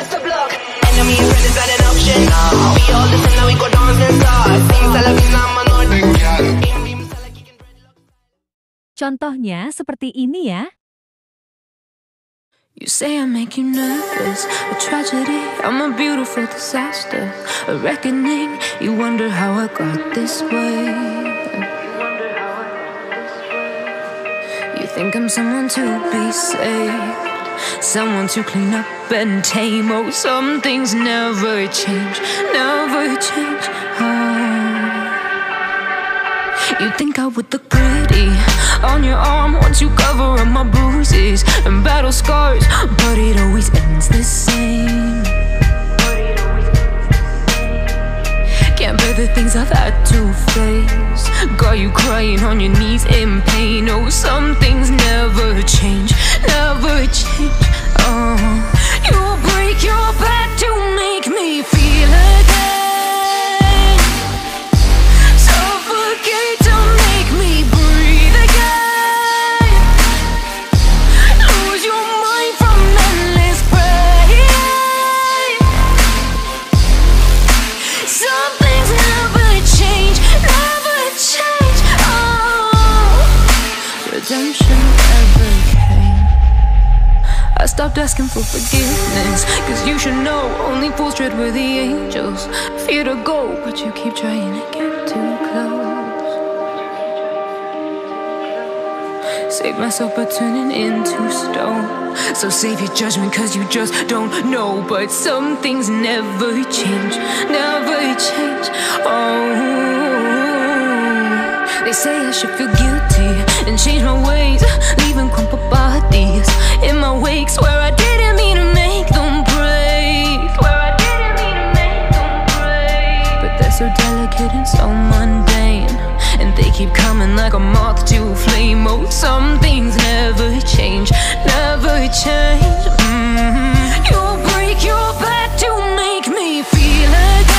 just a block. Enemy friend is not an option. We all listen now, we go dance and start. Sing salamin nama Northern Gal. Contohnya seperti ini ya. You say I make you nervous, a tragedy, I'm a beautiful disaster, a reckoning, you wonder how I got this way. You think I'm someone to be saved, someone to clean up and tame. Oh, some things never change, never change. You think I would look pretty on your arm once you cover up my bruises and battle scars, but it always ends the same. Can't bear the things I've had to face, got you crying on your knees in pain. Oh, some things never change, never change. You break your back to make me feel again. I stopped asking for forgiveness, cause you should know only fools tread where the angels fear to go, but you keep trying to get too close. Save myself by turning into stone, so save your judgment cause you just don't know. But some things never change, never change. They say I should feel guilty and change my ways, leaving crumpled bodies in my wake. Swear I didn't mean to make them break, swear I didn't mean to make them break. But they're so delicate and so mundane, and they keep coming like a moth to a flame. Oh, some things never change, never change. You break your back to make me feel again.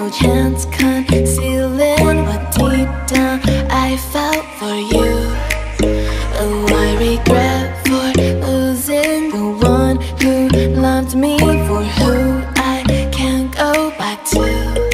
Chance concealing what deep down I felt for you. Oh, I regret for losing the one who loved me, for who I can't go back to.